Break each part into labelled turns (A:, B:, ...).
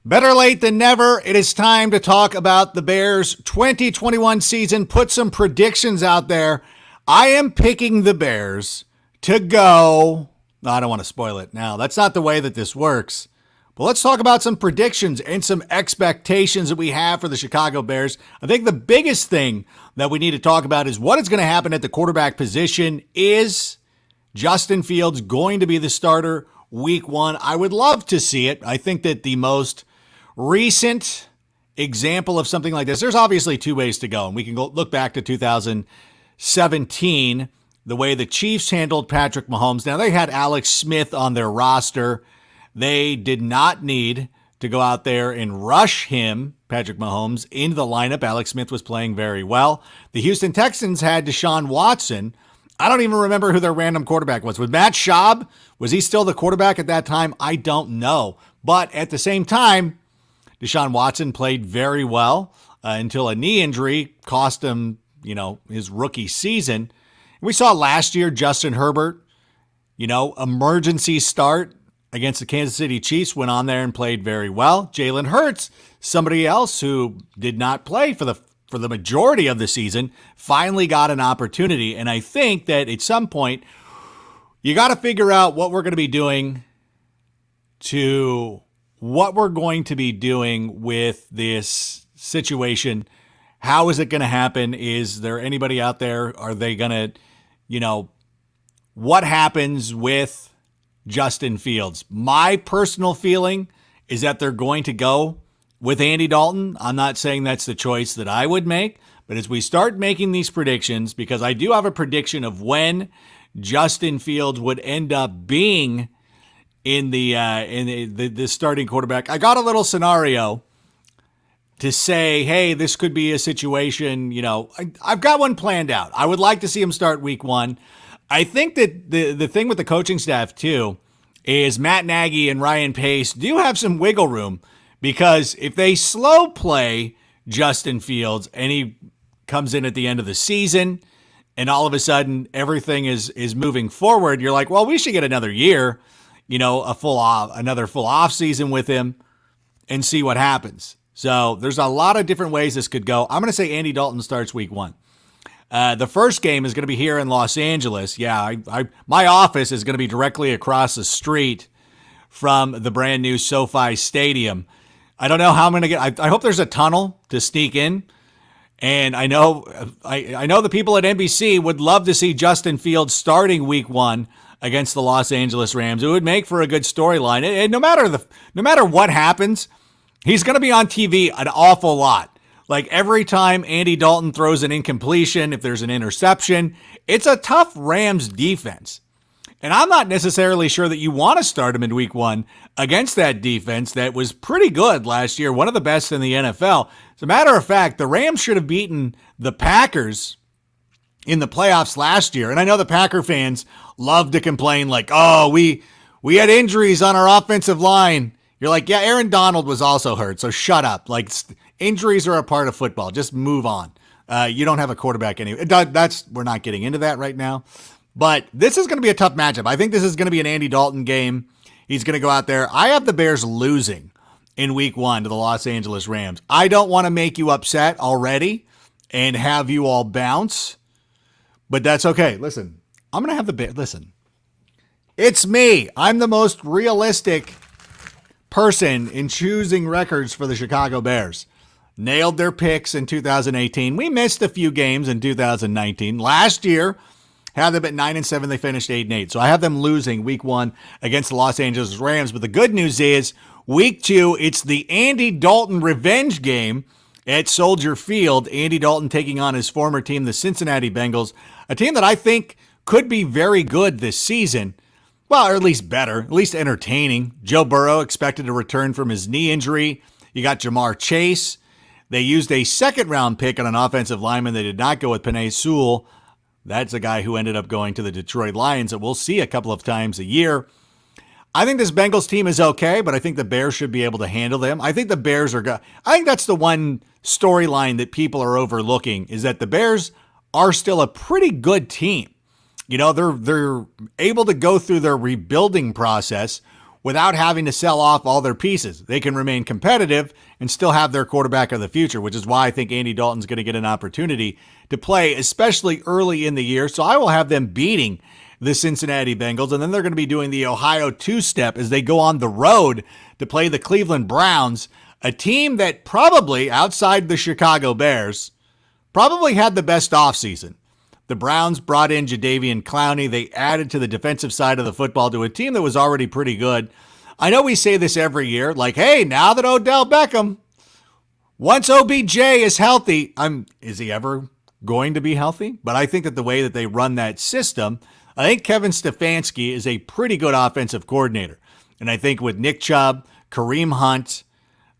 A: Better late than never. It is time to talk about the Bears' 2021 season. Put some predictions out there. I am picking the Bears to go. No, I don't want to spoil it now. That's not the way that this works. But let's talk about some predictions and some expectations that we have for the Chicago Bears. I think the biggest thing that we need to talk about is what is going to happen at the quarterback position. Is Justin Fields going to be the starter week one? I would love to see it. I think that the most recent example of something like this, there's obviously two ways to go. And we can go look back to 2017, the way the Chiefs handled Patrick Mahomes. Now, they had Alex Smith on their roster. They did not need to go out there and rush him, Patrick Mahomes, into the lineup. Alex Smith was playing very well. The Houston Texans had Deshaun Watson. I don't even remember who their random quarterback was. Was Matt Schaub? Was he still the quarterback at that time? I don't know. But at the same time, Deshaun Watson played very well until a knee injury cost him, his rookie season. We saw last year Justin Herbert, emergency start against the Kansas City Chiefs, went on there and played very well. Jalen Hurts, somebody else who did not play for the majority of the season, finally got an opportunity. And I think that at some point, you got to figure out what we're going to be doing with this situation. How is it going to happen? Is there anybody out there? Are they going to, what happens with Justin Fields? My personal feeling is that they're going to go with Andy Dalton. I'm not saying that's the choice that I would make, but as we start making these predictions, because I do have a prediction of when Justin Fields would end up being in the starting quarterback. I got a little scenario to say, hey, this could be a situation, I've got one planned out. I would like to see him start week one. I think that the thing with the coaching staff too is Matt Nagy and Ryan Pace do have some wiggle room, because if they slow play Justin Fields and he comes in at the end of the season and all of a sudden everything is moving forward, you're like, well, we should get another year, another full off season with him and see what happens. So there's a lot of different ways this could go. I'm going to say Andy Dalton starts week one. The first game is going to be here in Los Angeles. Yeah, my office is going to be directly across the street from the brand new SoFi Stadium. I don't know how I'm going to get. I hope there's a tunnel to sneak in. And I know the people at NBC would love to see Justin Fields starting week one against the Los Angeles Rams. It would make for a good storyline. And no matter what happens, he's going to be on TV an awful lot. Like every time Andy Dalton throws an incompletion, if there's an interception, it's a tough Rams defense. And I'm not necessarily sure that you want to start him in week one against that defense that was pretty good last year, one of the best in the NFL. As a matter of fact, the Rams should have beaten the Packers in the playoffs last year. And I know the Packer fans love to complain like, oh, we had injuries on our offensive line. You're like, yeah, Aaron Donald was also hurt, so shut up. Like, injuries are a part of football. Just move on. You don't have a quarterback anyway. We're not getting into that right now. But this is going to be a tough matchup. I think this is going to be an Andy Dalton game. He's going to go out there. I have the Bears losing in week one to the Los Angeles Rams. I don't want to make you upset already and have you all bounce, but that's okay. Listen, I'm going to have the Bears. Listen, it's me. I'm the most realistic person in choosing records for the Chicago Bears. Nailed their picks in 2018. We missed a few games in 2019. Last year, had them at 9-7. They finished 8-8. So I have them losing week one against the Los Angeles Rams. But the good news is week two, it's the Andy Dalton revenge game at Soldier Field. Andy Dalton taking on his former team, the Cincinnati Bengals, a team that I think could be very good this season. Well, or at least better, at least entertaining. Joe Burrow expected to return from his knee injury. You got Jamar Chase. They used a second-round pick on an offensive lineman. They did not go with Penei Sewell. That's a guy who ended up going to the Detroit Lions that we'll see a couple of times a year. I think this Bengals team is okay, but I think the Bears should be able to handle them. I think the Bears are I think that's the one storyline that people are overlooking, is that the Bears are still a pretty good team. They're able to go through their rebuilding process without having to sell off all their pieces. They can remain competitive and still have their quarterback of the future, which is why I think Andy Dalton's going to get an opportunity to play, especially early in the year. So I will have them beating the Cincinnati Bengals, and then they're going to be doing the Ohio two-step as they go on the road to play the Cleveland Browns, a team that probably, outside the Chicago Bears, probably had the best offseason. The Browns brought in Jadeveon Clowney. They added to the defensive side of the football to a team that was already pretty good. I know we say this every year, like, hey, now that Odell Beckham, once OBJ is healthy, is he ever going to be healthy? But I think that the way that they run that system, I think Kevin Stefanski is a pretty good offensive coordinator. And I think with Nick Chubb, Kareem Hunt,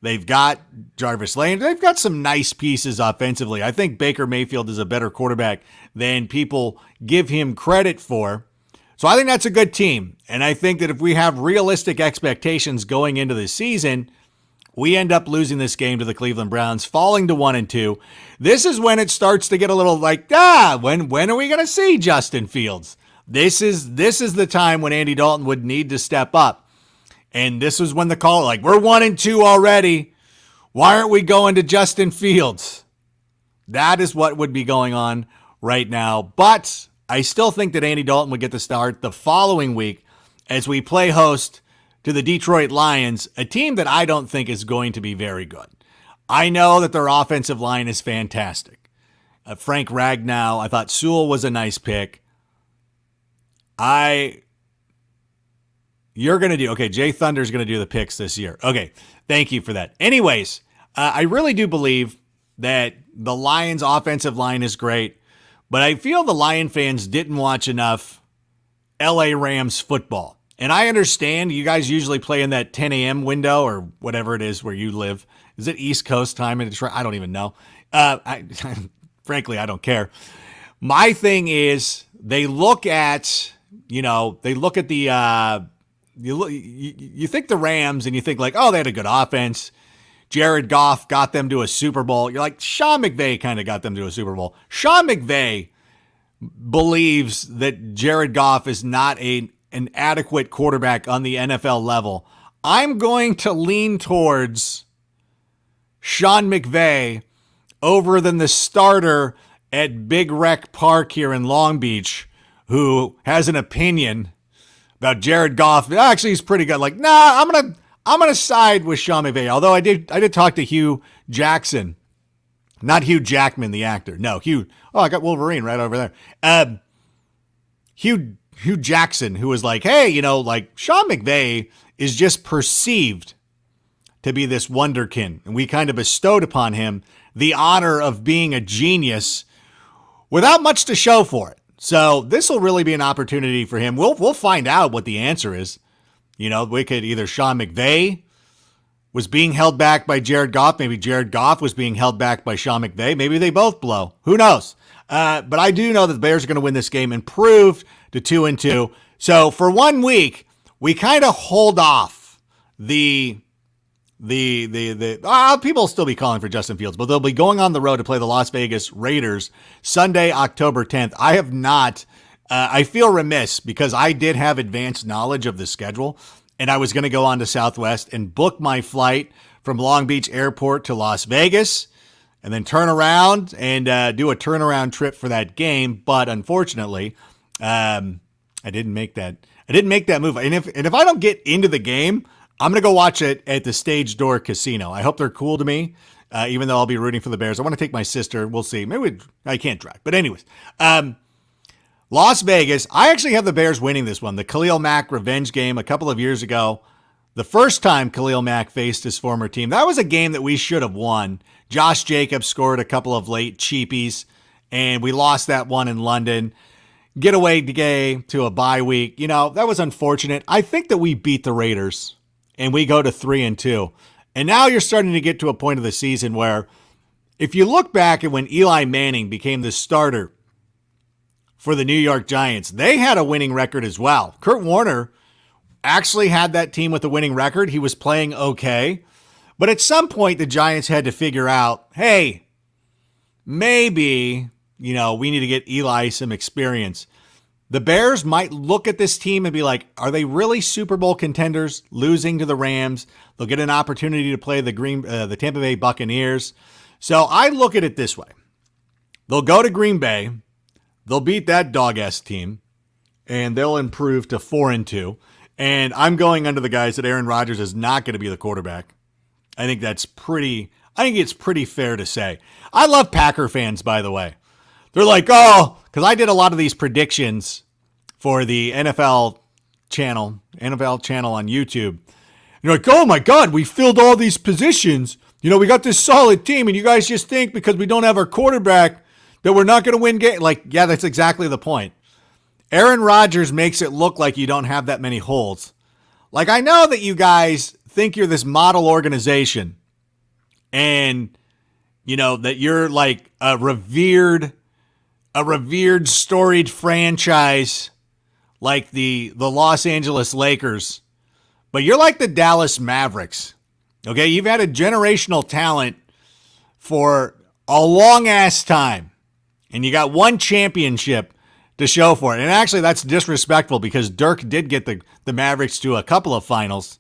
A: they've got Jarvis Landry. They've got some nice pieces offensively. I think Baker Mayfield is a better quarterback than people give him credit for. So I think that's a good team. And I think that if we have realistic expectations going into the season, we end up losing this game to the Cleveland Browns, falling to 1-2. This is when it starts to get a little like, when are we going to see Justin Fields? This is the time when Andy Dalton would need to step up. And this was when the call, like, we're 1-2 already. Why aren't we going to Justin Fields? That is what would be going on right now. But I still think that Andy Dalton would get the start the following week as we play host to the Detroit Lions, a team that I don't think is going to be very good. I know that their offensive line is fantastic. Frank Ragnow, I thought Sewell was a nice pick. You're going to do, okay, Jay Thunder's going to do the picks this year. Okay, thank you for that. Anyways, I really do believe that the Lions' offensive line is great, but I feel the Lion fans didn't watch enough LA Rams football. And I understand you guys usually play in that 10 a.m. window or whatever it is where you live. Is it East Coast time in Detroit? I don't even know. Frankly, I don't care. My thing is they look at the, you think the Rams and you think like, oh, they had a good offense. Jared Goff got them to a Super Bowl. You're like, Sean McVay kind of got them to a Super Bowl. Sean McVay believes that Jared Goff is not an adequate quarterback on the NFL level. I'm going to lean towards Sean McVay over than the starter at Big Rec Park here in Long Beach, who has an opinion about Jared Goff. Actually, he's pretty good. Like, I'm gonna side with Sean McVay. Although I did talk to Hugh Jackson, not Hugh Jackman, the actor. No, Hugh. Oh, I got Wolverine right over there. Hugh Jackson, who was like, hey, like Sean McVay is just perceived to be this wonderkin, and we kind of bestowed upon him the honor of being a genius without much to show for it. So this will really be an opportunity for him. We'll find out what the answer is. We could either Sean McVay was being held back by Jared Goff. Maybe Jared Goff was being held back by Sean McVay. Maybe they both blow. Who knows? But I do know that the Bears are going to win this game, improved to 2-2. So for 1 week, we kind of hold off the people will still be calling for Justin Fields, but they'll be going on the road to play the Las Vegas Raiders Sunday, October 10th. I have not, I feel remiss because I did have advanced knowledge of the schedule and I was going to go on to Southwest and book my flight from Long Beach Airport to Las Vegas and then turn around and do a turnaround trip for that game. But unfortunately, I didn't make that move. And if I don't get into the game, I'm going to go watch it at the Stage Door Casino. I hope they're cool to me, even though I'll be rooting for the Bears. I want to take my sister. We'll see. I can't drive. But anyways, Las Vegas. I actually have the Bears winning this one. The Khalil Mack revenge game a couple of years ago. The first time Khalil Mack faced his former team. That was a game that we should have won. Josh Jacobs scored a couple of late cheapies, and we lost that one in London. Getaway game to a bye week. That was unfortunate. I think that we beat the Raiders. And we go to 3-2. And now you're starting to get to a point of the season where if you look back at when Eli Manning became the starter for the New York Giants, they had a winning record as well. Kurt Warner actually had that team with a winning record. He was playing okay. But at some point, the Giants had to figure out, hey, maybe, we need to get Eli some experience. The Bears might look at this team and be like, are they really Super Bowl contenders losing to the Rams? They'll get an opportunity to play the Tampa Bay Buccaneers. So I look at it this way. They'll go to Green Bay. They'll beat that dog-ass team, and they'll improve to 4-2. And I'm going under the guys that Aaron Rodgers is not going to be the quarterback. I think it's pretty fair to say. I love Packer fans, by the way. They're like, oh, because I did a lot of these predictions for the NFL channel on YouTube. And you're like, oh my God, we filled all these positions. We got this solid team, and you guys just think because we don't have our quarterback that we're not going to win games. Like, yeah, that's exactly the point. Aaron Rodgers makes it look like you don't have that many holes. Like, I know that you guys think you're this model organization and, that you're like a revered, storied franchise like the Los Angeles Lakers, but you're like the Dallas Mavericks. Okay, you've had a generational talent for a long-ass time, and you got one championship to show for it. And actually, that's disrespectful because Dirk did get the Mavericks to a couple of finals.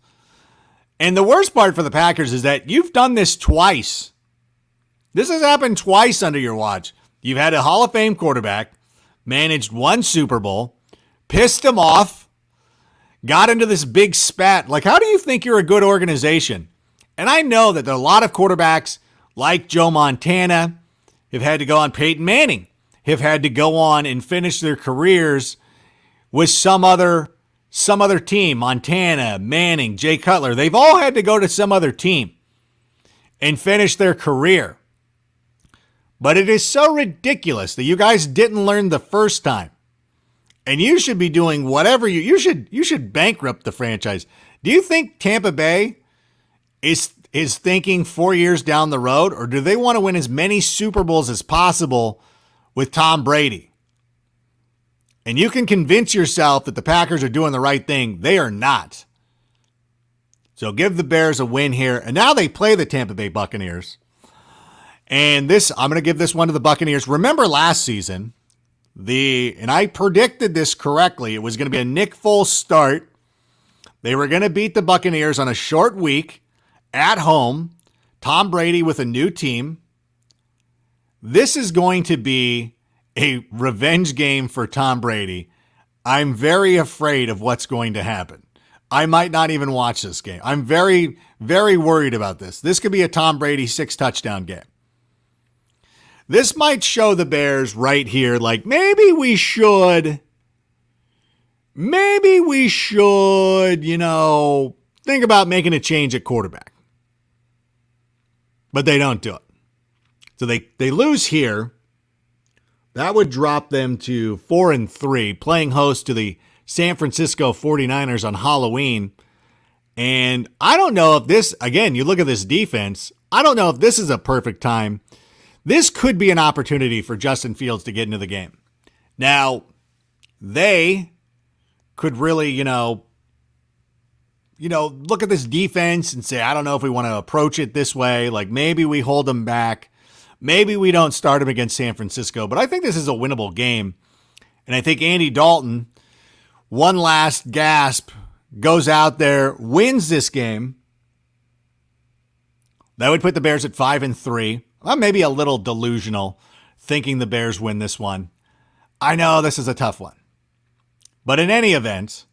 A: And the worst part for the Packers is that you've done this twice. This has happened twice under your watch. You've had a Hall of Fame quarterback, managed one Super Bowl, pissed him off, got into this big spat. Like, how do you think you're a good organization? And I know that there are a lot of quarterbacks like Joe Montana have had to go on, Peyton Manning have had to go on and finish their careers with some other team. Montana, Manning, Jay Cutler. They've all had to go to some other team and finish their career. But it is so ridiculous that you guys didn't learn the first time. And you should be doing whatever you should bankrupt the franchise. Do you think Tampa Bay is thinking 4 years down the road, or do they want to win as many Super Bowls as possible with Tom Brady? And you can convince yourself that the Packers are doing the right thing. They are not. So give the Bears a win here. And now they play the Tampa Bay Buccaneers. And I'm going to give this one to the Buccaneers. Remember last season, and I predicted this correctly, it was going to be a Nick Foles start. They were going to beat the Buccaneers on a short week at home. Tom Brady with a new team. This is going to be a revenge game for Tom Brady. I'm very afraid of what's going to happen. I might not even watch this game. I'm very, very worried about this. This could be a Tom Brady 6-touchdown game. This might show the Bears right here, like maybe we should, think about making a change at quarterback. But they don't do it. So they lose here. That would drop them to 4-3, playing host to the San Francisco 49ers on Halloween. And I don't know if this, again, you look at this defense, I don't know if this is a perfect time. This could be an opportunity for Justin Fields to get into the game. Now, they could really, look at this defense and say, I don't know if we want to approach it this way. Like maybe we hold them back. Maybe we don't start them against San Francisco. But I think this is a winnable game. And I think Andy Dalton, one last gasp, goes out there, wins this game. That would put the Bears at 5-3. I'm maybe a little delusional thinking the Bears win this one. I know this is a tough one. But in any event,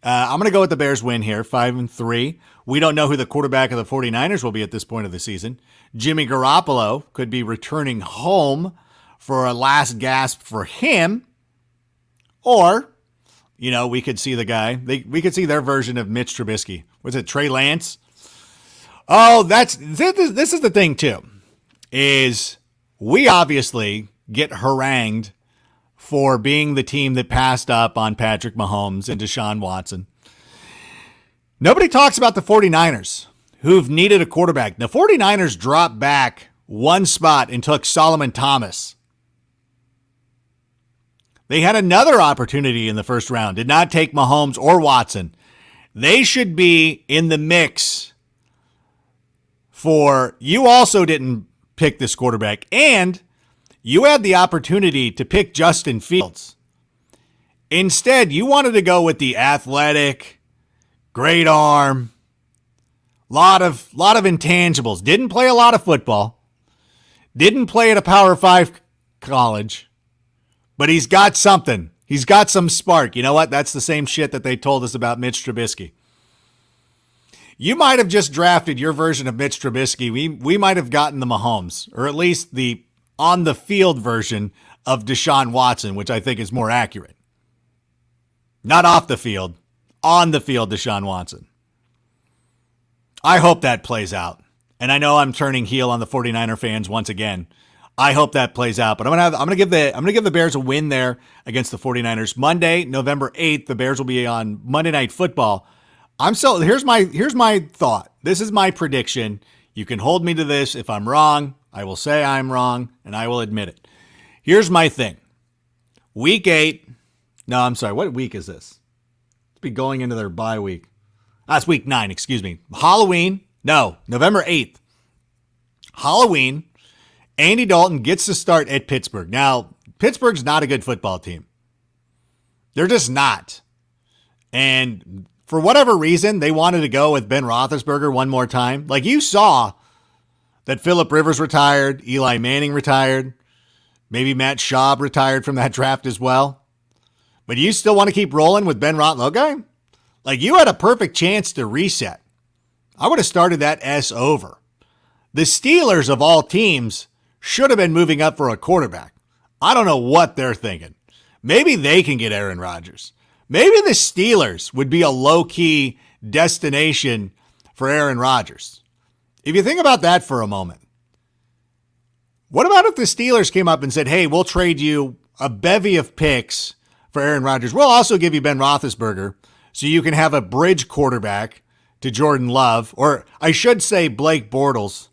A: I'm going to go with the Bears win here, 5-3. We don't know who the quarterback of the 49ers will be at this point of the season. Jimmy Garoppolo could be returning home for a last gasp for him. Or, we could see the guy. We could see their version of Mitch Trubisky. Was it Trey Lance? Oh, this is the thing, too. Is we obviously get harangued for being the team that passed up on Patrick Mahomes and Deshaun Watson. Nobody talks about the 49ers, who've needed a quarterback. The 49ers dropped back one spot and took Solomon Thomas. They had another opportunity in the first round, did not take Mahomes or Watson. They should be in the mix for, you also didn't pick this quarterback, and you had the opportunity to pick Justin Fields. Instead, you wanted to go with the athletic, great arm, lot of intangibles. Didn't play a lot of football. Didn't play at a Power 5 college. But he's got something. He's got some spark. You know what? That's the same shit that they told us about Mitch Trubisky. You might have just drafted your version of Mitch Trubisky. We might have gotten the Mahomes, or at least the on-the-field version of Deshaun Watson, which I think is more accurate. Not off the field, on the field, Deshaun Watson. I hope that plays out. And I know I'm turning heel on the 49er fans once again. I hope that plays out, but I'm gonna give the Bears a win there against the 49ers. Monday, November 8th, the Bears will be on Monday Night Football. Here's my thought. This is my prediction. You can hold me to this. If I'm wrong, I will say I'm wrong, and I will admit it. Here's my thing. Week 8. No, I'm sorry. What week is this? Let's be going into their bye week. That's week 9, excuse me. Halloween. No, November 8th. Halloween. Andy Dalton gets to start at Pittsburgh. Now, Pittsburgh's not a good football team. They're just not. And for whatever reason, they wanted to go with Ben Roethlisberger one more time. Like, you saw that Phillip Rivers retired, Eli Manning retired, maybe Matt Schaub retired from that draft as well. But you still want to keep rolling with Ben Roethlisberger? Okay. Like, you had a perfect chance to reset. I would have started that S over. The Steelers, of all teams, should have been moving up for a quarterback. I don't know what they're thinking. Maybe they can get Aaron Rodgers. Maybe the Steelers would be a low-key destination for Aaron Rodgers. If you think about that for a moment, what about if the Steelers came up and said, hey, we'll trade you a bevy of picks for Aaron Rodgers. We'll also give you Ben Roethlisberger so you can have a bridge quarterback to Jordan Love, or I should say Blake Bortles.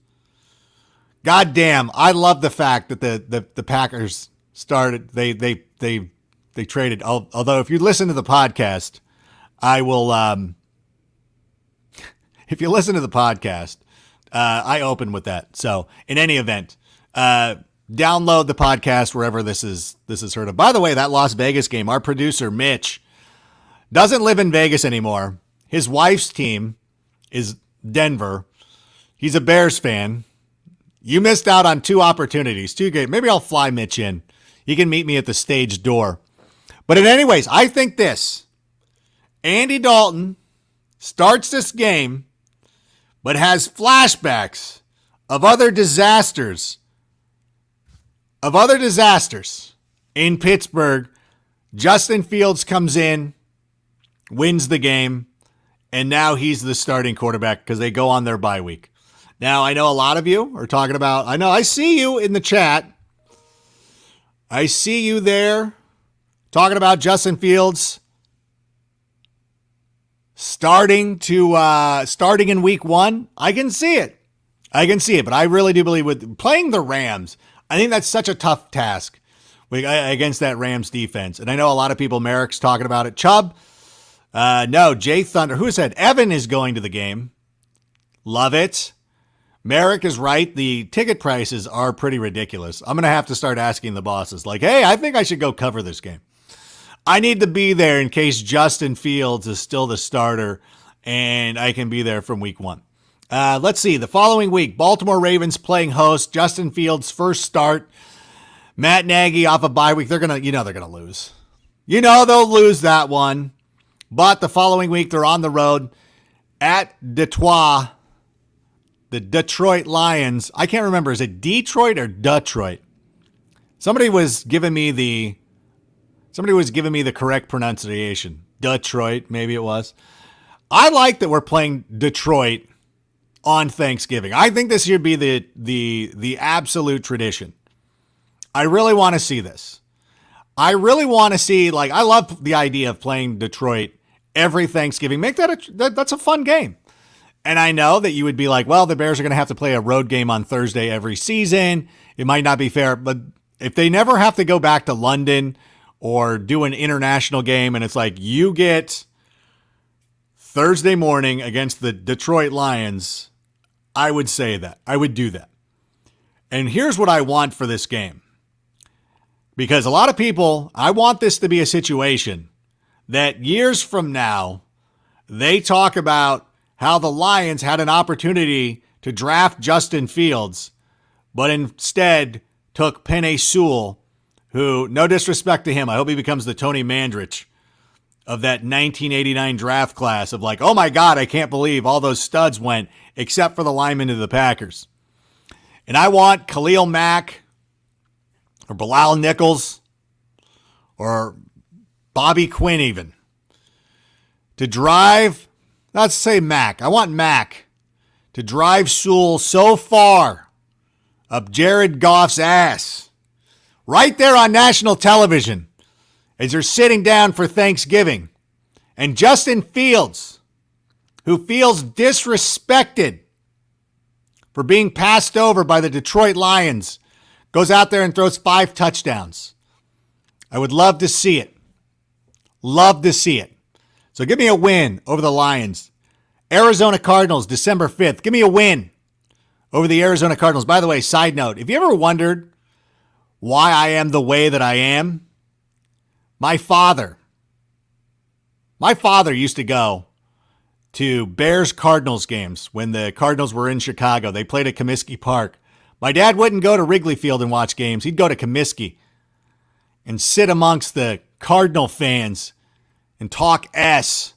A: God damn, I love the fact that the Packers started, they traded, although if you listen to the podcast, I will, if you listen to the podcast, I open with that. So in any event, download the podcast wherever this is heard of. By the way, that Las Vegas game, our producer, Mitch, doesn't live in Vegas anymore. His wife's team is Denver. He's a Bears fan. You missed out on 2 opportunities, 2 games. Maybe I'll fly Mitch in. He can meet me at the stage door. But in any ways, I think this. Andy Dalton starts this game, but has flashbacks of other disasters. In Pittsburgh. Justin Fields comes in, wins the game, and now he's the starting quarterback because they go on their bye week. Now, I know a lot of you are talking about, I see you in the chat. I see you there talking about Justin Fields starting in week 1. I can see it, but I really do believe with playing the Rams, I think that's such a tough task against that Rams defense. And I know a lot of people, Merrick's talking about it. Chubb, no, Jay Thunder, who said Evan is going to the game. Love it. Merrick is right. The ticket prices are pretty ridiculous. I'm going to have to start asking the bosses, like, hey, I think I should go cover this game. I need to be there in case Justin Fields is still the starter, and I can be there from week 1. Let's see. The following week, Baltimore Ravens playing host. Justin Fields' first start. Matt Nagy off a bye week. They're going to lose. They'll lose that one. But the following week, they're on the road at Detroit. The Detroit Lions. I can't remember. Is it Detroit or Detroit? Somebody was giving me the correct pronunciation. Detroit, maybe it was. I like that we're playing Detroit on Thanksgiving. I think this should be the absolute tradition. I really want to see this. I really want to see, I love the idea of playing Detroit every Thanksgiving. Make that's a fun game. And I know that you would be like, well, the Bears are going to have to play a road game on Thursday every season. It might not be fair, but if they never have to go back to London or do an international game, and it's like you get Thursday morning against the Detroit Lions, I would say that. I would do that. And here's what I want for this game. Because a lot of people, I want this to be a situation that years from now, they talk about how the Lions had an opportunity to draft Justin Fields, but instead took Penei Sewell, who, no disrespect to him, I hope he becomes the Tony Mandrich of that 1989 draft class of like, oh my God, I can't believe all those studs went except for the linemen of the Packers. And I want Khalil Mack or Bilal Nichols or Bobby Quinn even to drive, let's say Mack. I want Mack to drive Sewell so far up Jared Goff's ass right there on national television as they're sitting down for Thanksgiving. And Justin Fields, who feels disrespected for being passed over by the Detroit Lions, goes out there and throws 5 touchdowns. I would love to see it. Love to see it. So give me a win over the Lions. Arizona Cardinals, December 5th. Give me a win over the Arizona Cardinals. By the way, side note, if you ever wondered why I am the way that I am, my father used to go to Bears-Cardinals games when the Cardinals were in Chicago. They played at Comiskey Park. My dad wouldn't go to Wrigley Field and watch games. He'd go to Comiskey and sit amongst the Cardinal fans and talk S.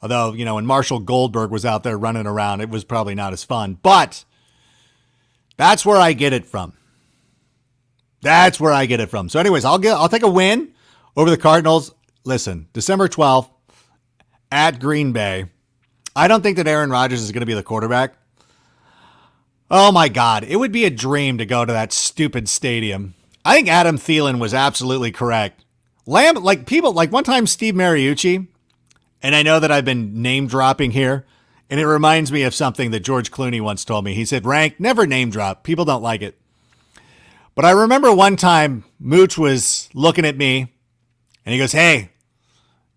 A: Although, you know, when Marshall Goldberg was out there running around, it was probably not as fun. But that's where I get it from. That's where I get it from. So anyways, I'll take a win over the Cardinals. Listen, December 12th at Green Bay. I don't think that Aaron Rodgers is going to be the quarterback. Oh my God. It would be a dream to go to that stupid stadium. I think Adam Thielen was absolutely correct. One time Steve Mariucci, and I know that I've been name dropping here, and it reminds me of something that George Clooney once told me. He said, Rank, never name drop. People don't like it. But I remember one time Mooch was looking at me and he goes, hey,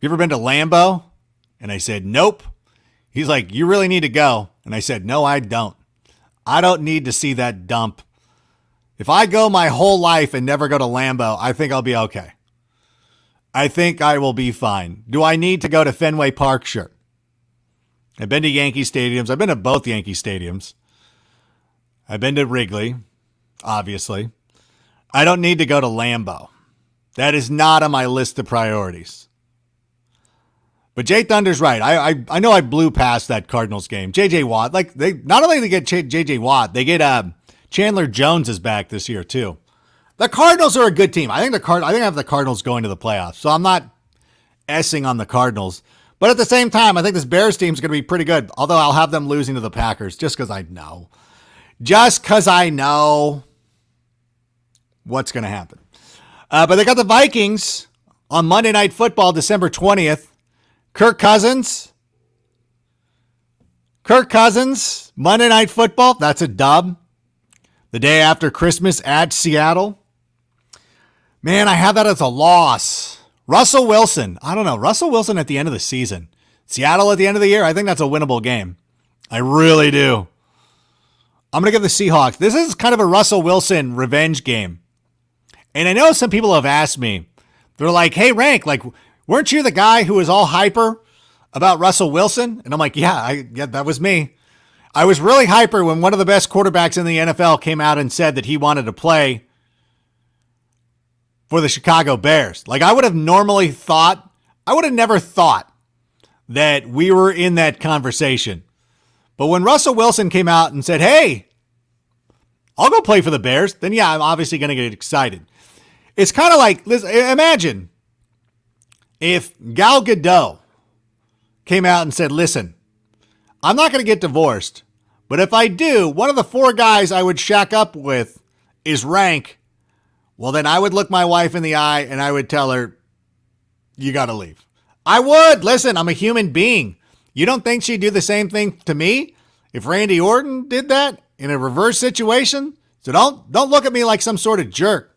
A: you ever been to Lambeau? And I said, nope. He's like, you really need to go. And I said, no, I don't. I don't need to see that dump. If I go my whole life and never go to Lambeau, I think I'll be okay. I think I will be fine. Do I need to go to Fenway Park? Sure. I've been to Yankee stadiums. I've been to both Yankee stadiums. I've been to Wrigley, obviously. I don't need to go to Lambeau. That is not on my list of priorities. But Jay Thunder's right. I know I blew past that Cardinals game. J.J. Watt, they not only get J.J. Watt, they get Chandler Jones is back this year too. The Cardinals are a good team. I think I have the Cardinals going to the playoffs. So I'm not S-ing on the Cardinals. But at the same time, I think this Bears team is going to be pretty good. Although I'll have them losing to the Packers just because I know. Just because I know what's going to happen. But they got the Vikings on Monday Night Football, December 20th. Kirk Cousins, Monday Night Football. That's a dub. The day after Christmas at Seattle. Man, I have that as a loss. Russell Wilson. I don't know. Russell Wilson at the end of the season. Seattle at the end of the year. I think that's a winnable game. I really do. I'm going to give the Seahawks. This is kind of a Russell Wilson revenge game. And I know some people have asked me. They're like, hey, Rank, weren't you the guy who was all hyper about Russell Wilson? And I'm like, yeah, that was me. I was really hyper when one of the best quarterbacks in the NFL came out and said that he wanted to play for the Chicago Bears. I would have never thought that we were in that conversation. But when Russell Wilson came out and said, hey, I'll go play for the Bears, then yeah, I'm obviously going to get excited. It's kind of like, imagine if Gal Gadot came out and said, listen, I'm not going to get divorced, but if I do, one of the 4 guys I would shack up with is Rank. Well, then I would look my wife in the eye and I would tell her, you got to leave. I would. Listen, I'm a human being. You don't think she'd do the same thing to me if Randy Orton did that in a reverse situation? So don't look at me like some sort of jerk.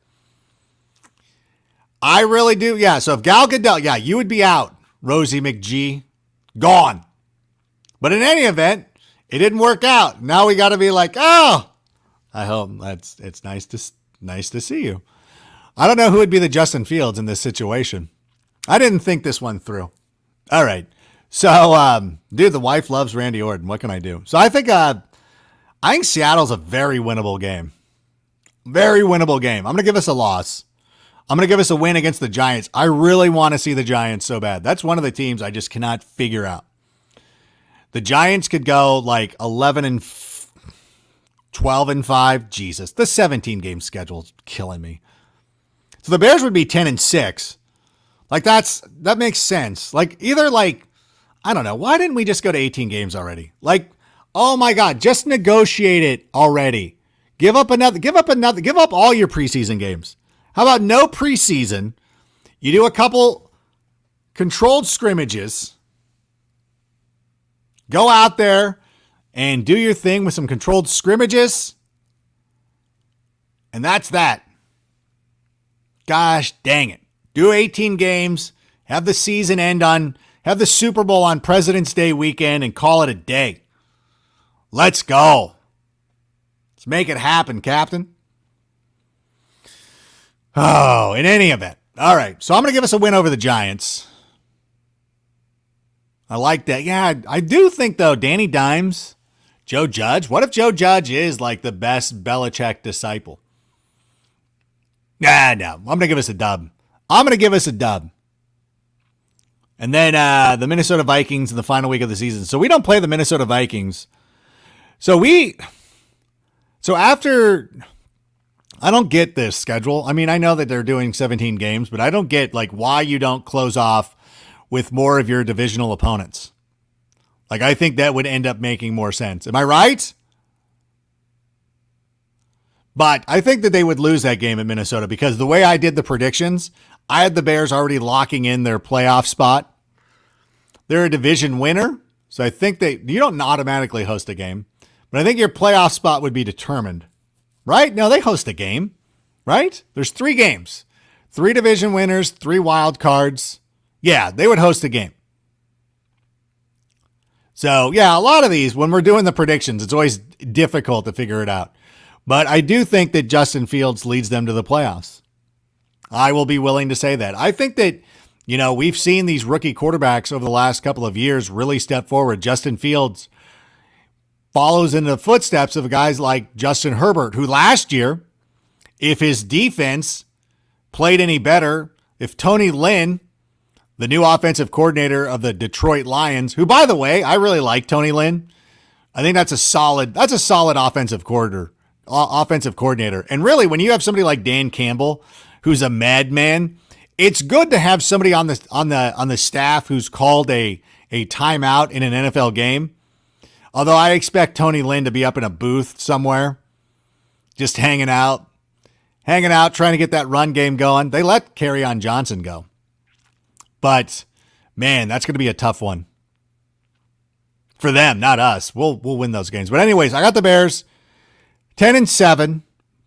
A: I really do. Yeah. So if Gal Gadot, yeah, you would be out, Rosie McGee, gone. But in any event, it didn't work out. Now we got to be like, oh, I hope it's nice to see you. I don't know who would be the Justin Fields in this situation. I didn't think this one through. All right. So, dude, the wife loves Randy Orton. What can I do? So I think Seattle's a very winnable game. Very winnable game. I'm going to give us a loss. I'm going to give us a win against the Giants. I really want to see the Giants so bad. That's one of the teams I just cannot figure out. The Giants could go like 12-5. Jesus, the 17-game schedule is killing me. So the Bears would be 10-6. Like that makes sense. Like either like, I don't know. Why didn't we just go to 18 games already? Like, oh my God, just negotiate it already. Give up all your preseason games. How about no preseason? You do a couple controlled scrimmages. Go out there and do your thing with some controlled scrimmages. And that's that. Gosh dang it. Do 18 games. Have the season have the Super Bowl on President's Day weekend and call it a day. Let's go. Let's make it happen, Captain. Oh, in any event. All right. So I'm going to give us a win over the Giants. I like that. Yeah, I do think, though, Danny Dimes, Joe Judge. What if Joe Judge is like the best Belichick disciple? No. I'm going to give us a dub. And then the Minnesota Vikings in the final week of the season. So we don't play the Minnesota Vikings. So after... I don't get this schedule. I mean, I know that they're doing 17 games, but I don't get like why you don't close off with more of your divisional opponents. Like, I think that would end up making more sense. Am I right? But I think that they would lose that game in Minnesota because the way I did the predictions, I had the Bears already locking in their playoff spot. They're a division winner, so I think you don't automatically host a game, but I think your playoff spot would be determined. Right? No, they host a game, right? There's 3 games, 3 division winners, 3 wild cards. Yeah, they would host a game. So, yeah, a lot of these, when we're doing the predictions, it's always difficult to figure it out. But I do think that Justin Fields leads them to the playoffs. I will be willing to say that. I think that, we've seen these rookie quarterbacks over the last couple of years really step forward. Justin Fields follows in the footsteps of guys like Justin Herbert, who last year, if his defense played any better, if Tony Lynn, the new offensive coordinator of the Detroit Lions, who, by the way, I really like Tony Lynn. I think that's a solid offensive coordinator. And really, when you have somebody like Dan Campbell, who's a madman, it's good to have somebody on the staff who's called a timeout in an NFL game. Although I expect Tony Lynn to be up in a booth somewhere, just hanging out, trying to get that run game going. They let Kerryon Johnson go. But, man, that's going to be a tough one. For them, not us. We'll win those games. But anyways, I got the Bears 10-7.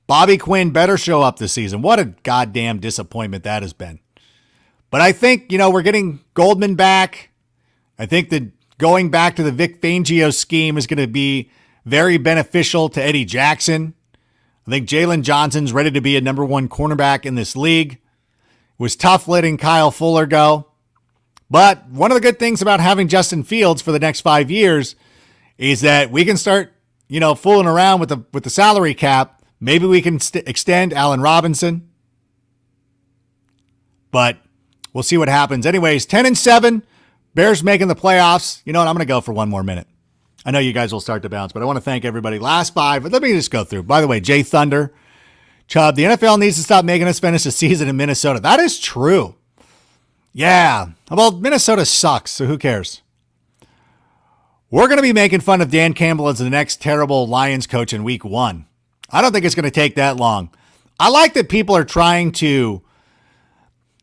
A: Bobby Quinn better show up this season. What a goddamn disappointment that has been. But I think, we're getting Goldman back. I think that going back to the Vic Fangio scheme is going to be very beneficial to Eddie Jackson. I think Jalen Johnson's ready to be a number 1 cornerback in this league. It was tough letting Kyle Fuller go. But one of the good things about having Justin Fields for the next 5 years is that we can start, fooling around with the salary cap. Maybe we can extend Allen Robinson. But we'll see what happens. Anyways, 10-7. Bears making the playoffs. You know what? I'm going to go for one more minute. I know you guys will start to bounce, but I want to thank everybody. Last 5, but let me just go through. By the way, Jay Thunder, Chubb, the NFL needs to stop making us finish the season in Minnesota. That is true. Yeah. Well, Minnesota sucks, so who cares? We're going to be making fun of Dan Campbell as the next terrible Lions coach in week 1. I don't think it's going to take that long. I like that people are trying to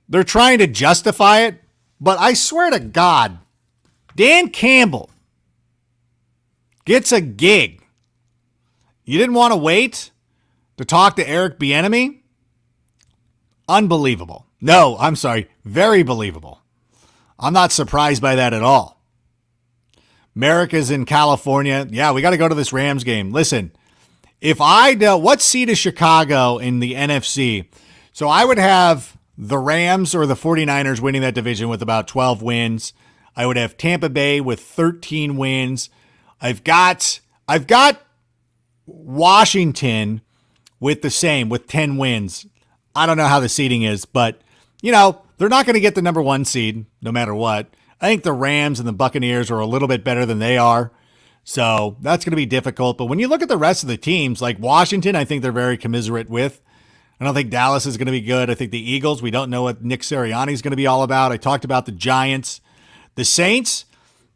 A: justify it. But I swear to God, Dan Campbell gets a gig. You didn't want to wait to talk to Eric Bieniemy? Unbelievable. No, I'm sorry. Very believable. I'm not surprised by that at all. America's in California. Yeah, we got to go to this Rams game. Listen, what seed is Chicago in the NFC? So I would have the Rams or the 49ers winning that division with about 12 wins. I would have Tampa Bay with 13 wins. I've got Washington with the same, with 10 wins. I don't know how the seeding is, but, they're not going to get the number 1 seed no matter what. I think the Rams and the Buccaneers are a little bit better than they are. So that's going to be difficult. But when you look at the rest of the teams, like Washington, I think they're very commiserate with. I don't think Dallas is going to be good. I think the Eagles, we don't know what Nick Sirianni is going to be all about. I talked about the Giants. The Saints,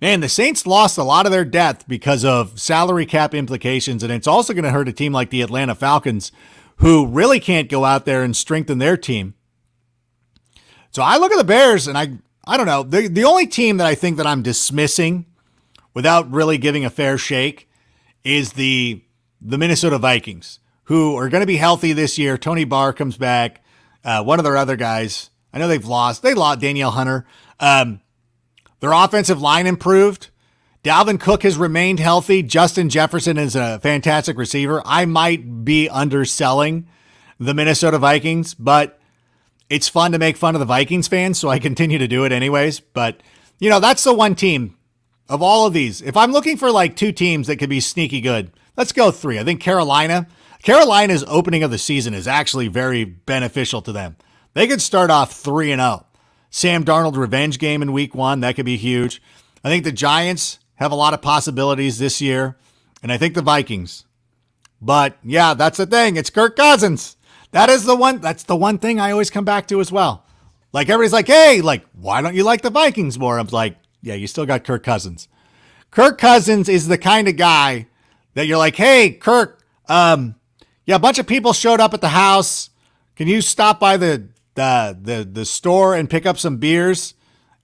A: man, the Saints lost a lot of their depth because of salary cap implications, and it's also going to hurt a team like the Atlanta Falcons, who really can't go out there and strengthen their team. So I look at the Bears, and I don't know. The only team that I think that I'm dismissing without really giving a fair shake is the Minnesota Vikings, who are going to be healthy this year. Tony Barr comes back. One of their other guys, I know they've lost. They lost Danielle Hunter. Their offensive line improved. Dalvin Cook has remained healthy. Justin Jefferson is a fantastic receiver. I might be underselling the Minnesota Vikings, but it's fun to make fun of the Vikings fans, so I continue to do it anyways. But, that's the one team of all of these. If I'm looking for like 2 teams that could be sneaky good, let's go 3. I think Carolina's opening of the season is actually very beneficial to them. They could start off 3-0. Sam Darnold revenge game in week 1. That could be huge. I think the Giants have a lot of possibilities this year. And I think the Vikings. But yeah, that's the thing. It's Kirk Cousins. That's the one thing I always come back to as well. Like everybody's like, hey, why don't you like the Vikings more? I'm like, yeah, you still got Kirk Cousins. Kirk Cousins is the kind of guy that you're like, hey, Kirk, a bunch of people showed up at the house. Can you stop by the store and pick up some beers?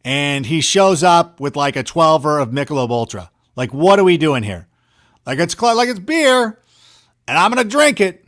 A: And he shows up with like a 12er of Michelob Ultra. Like, what are we doing here? It's beer, and I'm going to drink it,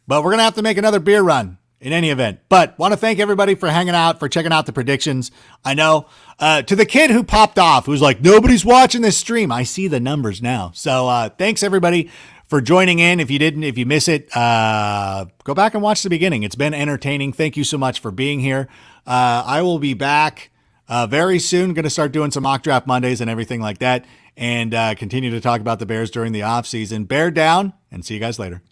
A: but we're going to have to make another beer run in any event. But want to thank everybody for hanging out, for checking out the predictions. I know, to the kid who popped off, who's like, nobody's watching this stream. I see the numbers now. So thanks everybody for joining in. If you miss it, go back and watch the beginning. It's been entertaining. Thank you so much for being here. I will be back very soon. Going to start doing some mock draft Mondays and everything like that, and continue to talk about the Bears during the off season. Bear down, and see you guys later.